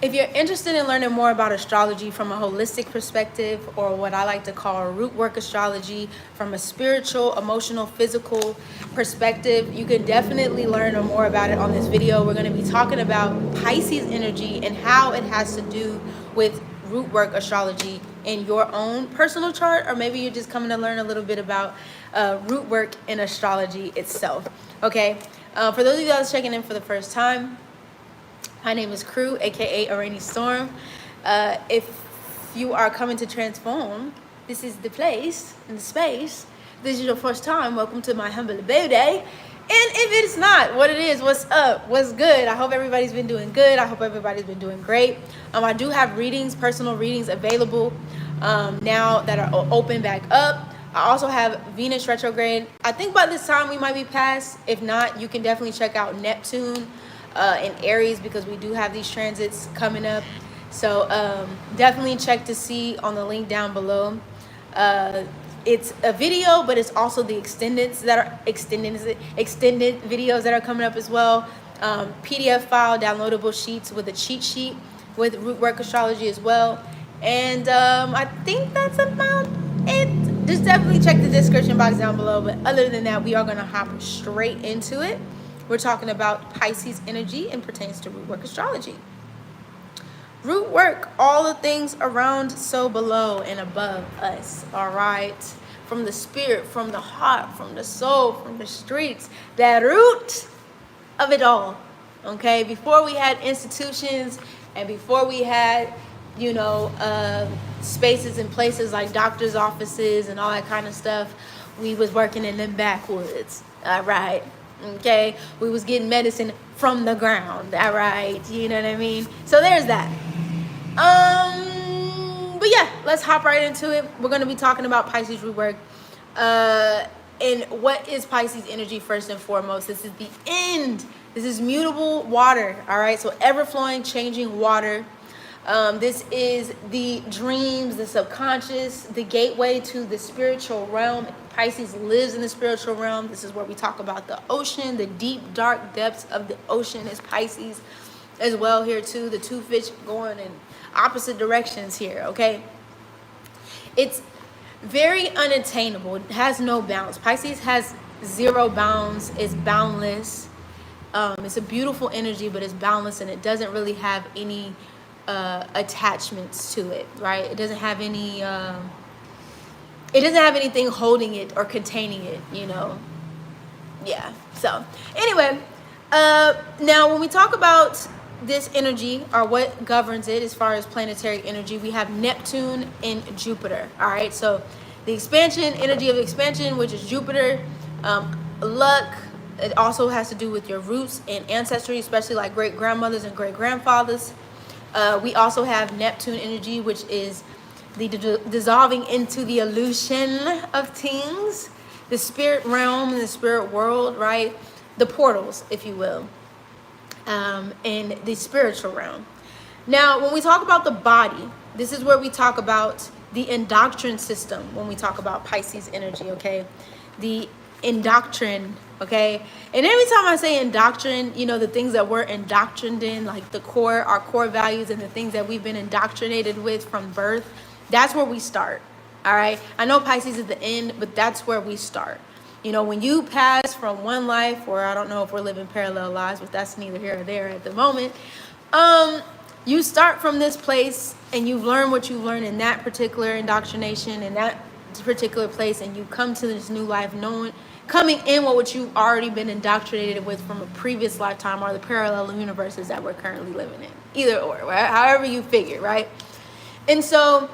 If you're interested in learning more about astrology from a holistic perspective, or what I like to call rootwork astrology from a spiritual, emotional, physical perspective, you can definitely learn more about it on this video. We're going to be talking about Pisces energy and how it has to do with rootwork astrology in your own personal chart, or maybe you're just coming to learn a little bit about rootwork in astrology itself. Okay, for those of you that's checking in for the first time, my name is Crew, aka A Rainy Storm. If you are coming to transform, this is the place and the space. If this is your first time, welcome to my humble abode. And if it's not, what it is, what's up, what's good? I hope everybody's been doing good. I hope everybody's been doing great. I do have readings, personal readings available now that are open back up. I also have Venus retrograde. I think by this time we might be past. If not, you can definitely check out Neptune in Aries, because we do have these transits coming up. So definitely check to see on the link down below. It's a video, but it's also the extended videos that are coming up as well. PDF file, downloadable sheets with a cheat sheet with Rootwork Astrology as well. And I think that's about it. Just definitely check the description box down below. But other than that, we are going to hop straight into it. We're talking about Pisces energy and pertains to rootwork astrology. Rootwork, all the things around, so below and above us, all right? From the spirit, from the heart, from the soul, from the streets, that root of it all, okay? Before we had institutions and before we had, you know, spaces and places like doctor's offices and all that kind of stuff, we was working in them backwoods, all right? Okay, we was getting medicine from the ground, all right, you know what I mean? So there's that. But yeah, let's hop right into it. We're going to be talking about Pisces rootwork. And what is Pisces energy first and foremost? This is the end. This is mutable water, all right? So ever-flowing, changing water. This is the dreams, the subconscious, the gateway to the spiritual realm. Pisces lives in the spiritual realm. This is where we talk about the ocean, the deep, dark depths of the ocean is Pisces as well here too. The two fish going in opposite directions here, okay? It's very unattainable. It has no bounds. Pisces has zero bounds. It's boundless. It's a beautiful energy, but it's boundless, and it doesn't really have any attachments to it, right? It doesn't have any it doesn't have anything holding it or containing it, you know. Yeah. So anyway, now when we talk about this energy, or what governs it as far as planetary energy, we have Neptune and Jupiter, all right? So the expansion, energy of expansion, which is Jupiter, luck. It also has to do with your roots and ancestry, especially like great grandmothers and great grandfathers. We also have Neptune energy, which is the dissolving into the illusion of things, the spirit realm and the spirit world, right? The portals, if you will, in the spiritual realm. Now, when we talk about the body, this is where we talk about the indoctrination system when we talk about Pisces energy, okay? The indoctrination, okay? And every time I say indoctrination, you know, the things that we're indoctrinated in, like our core values and the things that we've been indoctrinated with from birth, that's where we start, all right? I know Pisces is the end, but that's where we start. You know, when you pass from one life, or I don't know if we're living parallel lives, but that's neither here or there at the moment. You start from this place and you've learned what you've learned in that particular indoctrination, in that particular place, and you come to this new life coming in with what you've already been indoctrinated with from a previous lifetime, or the parallel universes that we're currently living in. Either or, right? However you figure, right? And so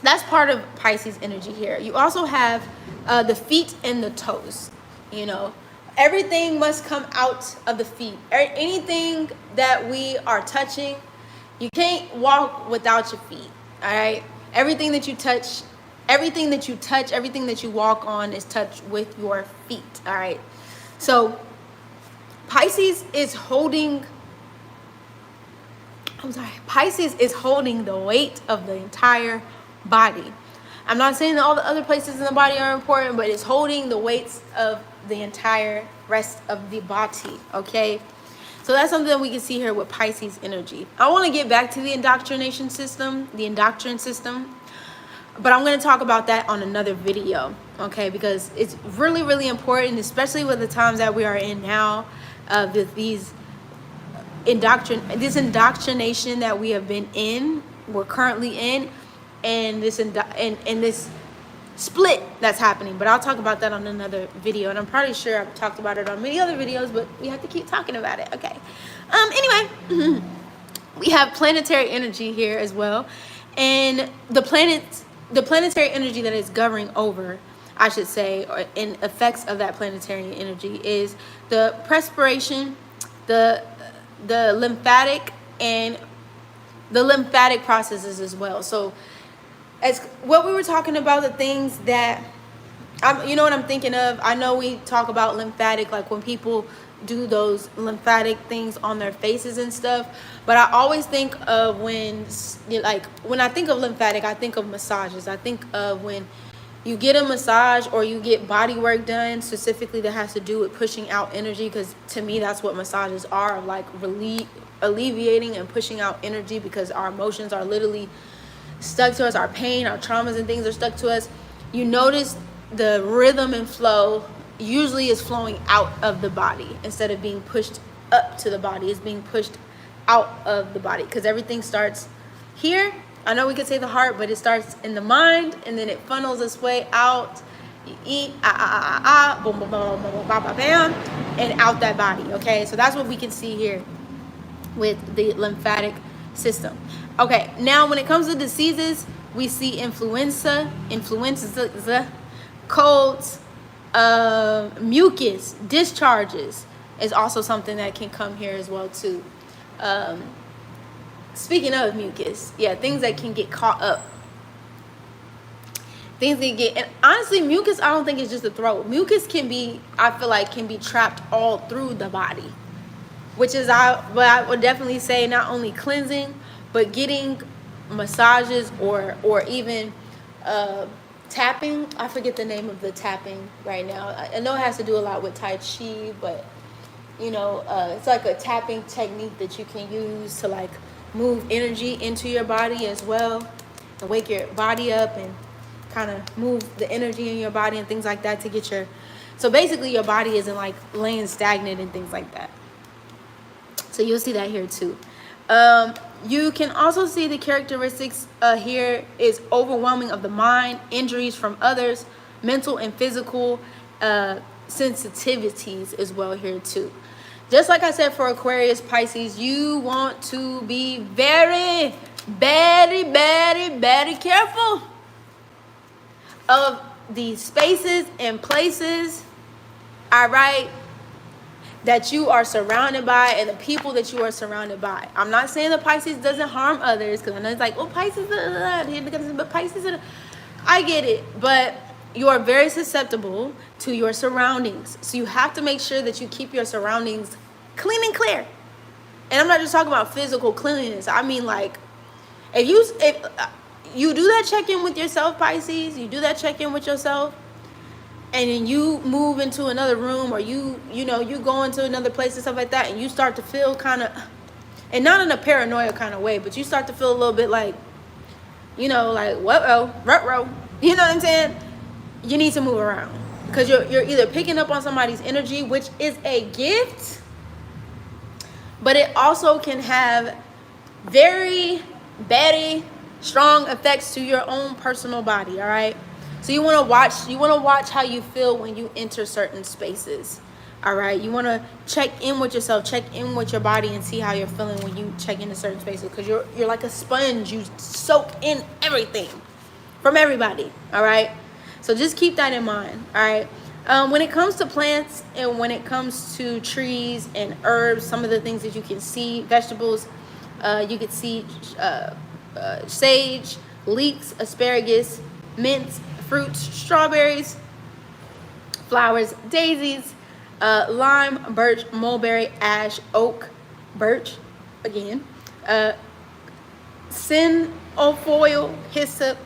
that's part of Pisces energy here. You also have the feet and the toes. You know, everything must come out of the feet. Anything that we are touching, you can't walk without your feet, all right? Everything that you touch, everything that you walk on is touched with your feet, all right? So Pisces is holding the weight of the entire body. I'm not saying that all the other places in the body are important, but it's holding the weights of the entire rest of the body, okay? So So that's something that we can see here with Pisces energy. I want to get back to the indoctrination system, the indoctrination system, but I'm going to talk about that on another video, okay? Because it's really, really important, especially with the times that we are in now, with this indoctrination that we have been in, we're currently in, and this this split that's happening. But I'll talk about that on another video, and I'm pretty sure I've talked about it on many other videos, but we have to keep talking about it, okay? Anyway, we have planetary energy here as well, and the planetary energy that is governing over, I should say, or in effects of that planetary energy, is the perspiration, the lymphatic, and the lymphatic processes as well. So as what we were talking about, the things that you know what I'm thinking of. I know we talk about lymphatic, like when people do those lymphatic things on their faces and stuff, but I always think of when I think of lymphatic, I think of massages. I think of when you get a massage or you get body work done specifically that has to do with pushing out energy, because to me that's what massages are, like alleviating and pushing out energy, because our emotions are literally stuck to us, our pain, our traumas and things are stuck to us. You notice the rhythm and flow usually is flowing out of the body instead of being pushed up to the body. It's being pushed out of the body, because everything starts here. I know we could say the heart, but it starts in the mind and then it funnels its way out. You eat, boom, boom, boom, boom, boom, bam, bam, and out that body. Okay, so that's what we can see here with the lymphatic system. Okay, now when it comes to diseases, we see influenza, colds, mucus, discharges is also something that can come here as well too. Speaking of mucus, yeah, things that can get caught up. Things that get, and honestly, mucus, I don't think it's just the throat. Mucus can be, I feel like, can be trapped all through the body, which is, but I would definitely say not only cleansing, but getting massages or even tapping. I forget the name of the tapping right now. I know it has to do a lot with Tai Chi, but you know, it's like a tapping technique that you can use to like move energy into your body as well, and wake your body up and kind of move the energy in your body and things like that to get your, so basically your body isn't like laying stagnant and things like that. So you'll see that here too. You can also see the characteristics here is overwhelming of the mind, injuries from others, mental and physical sensitivities as well here too. Just like I said for Aquarius, Pisces, you want to be very, very, very, very careful of the spaces and places, all right, that you are surrounded by and the people that you are surrounded by. I'm not saying that Pisces doesn't harm others, because I know it's like, oh, Pisces, but Pisces, I get it, but you are very susceptible to your surroundings. So you have to make sure that you keep your surroundings clean and clear. And I'm not just talking about physical cleanliness. I mean, like, if you do that check-in with yourself, Pisces, you do that check-in with yourself, and then you move into another room, or you go into another place and stuff like that, and you start to feel kind of, and not in a paranoia kind of way, but you start to feel a little bit like, you know, like, ruh-roh, you know what I'm saying? You need to move around, because you're either picking up on somebody's energy, which is a gift, but it also can have very, very strong effects to your own personal body, all right? So you want to watch how you feel when you enter certain spaces, all right? You want to check in with yourself, check in with your body, and see how you're feeling when you check into certain spaces, because you're like a sponge. You soak in everything from everybody, all right? So just keep that in mind, all right? When it comes to plants and when it comes to trees and herbs, some of the things that you can see, vegetables, you can see sage, leeks, asparagus, mints, fruits, strawberries, flowers, daisies, lime, birch, mulberry, ash, oak, birch, again, cinnafoil, hyssop,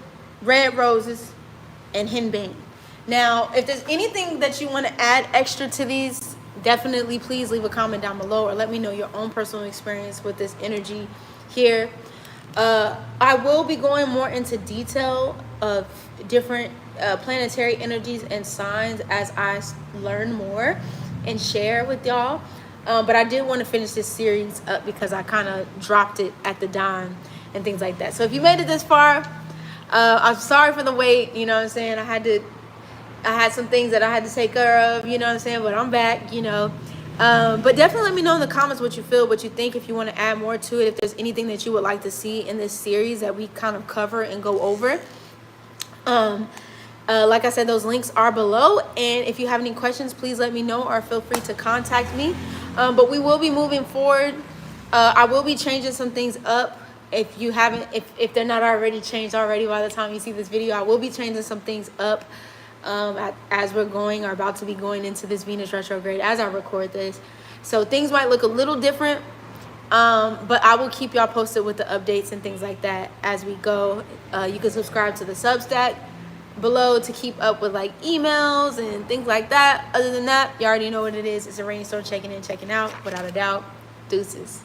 red roses, and henbane. Now, if there's anything that you want to add extra to these definitely please leave a comment down below, or let me know your own personal experience with this energy here. I will be going more into detail of different planetary energies and signs as I learn more and share with y'all. But I did want to finish this series up because I kind of dropped it at the dime and things like that. So if you made it this far, I'm sorry for the wait. You know what I'm saying? I had some things that I had to take care of, you know what I'm saying? But I'm back, you know. But definitely let me know in the comments what you feel, what you think, if you want to add more to it, if there's anything that you would like to see in this series that we kind of cover and go over. Like I said, those links are below. And if you have any questions, please let me know or feel free to contact me. But we will be moving forward. I will be changing some things up. If you haven't, if they're not already changed already by the time you see this video, I will be changing some things up as we're going or about to be going into this Venus retrograde as I record this. So things might look a little different, but I will keep y'all posted with the updates and things like that as we go. You can subscribe to the Substack below to keep up with like emails and things like that. Other than that, you already know what it is. It's a rainstorm, checking in, checking out, without a doubt. Deuces.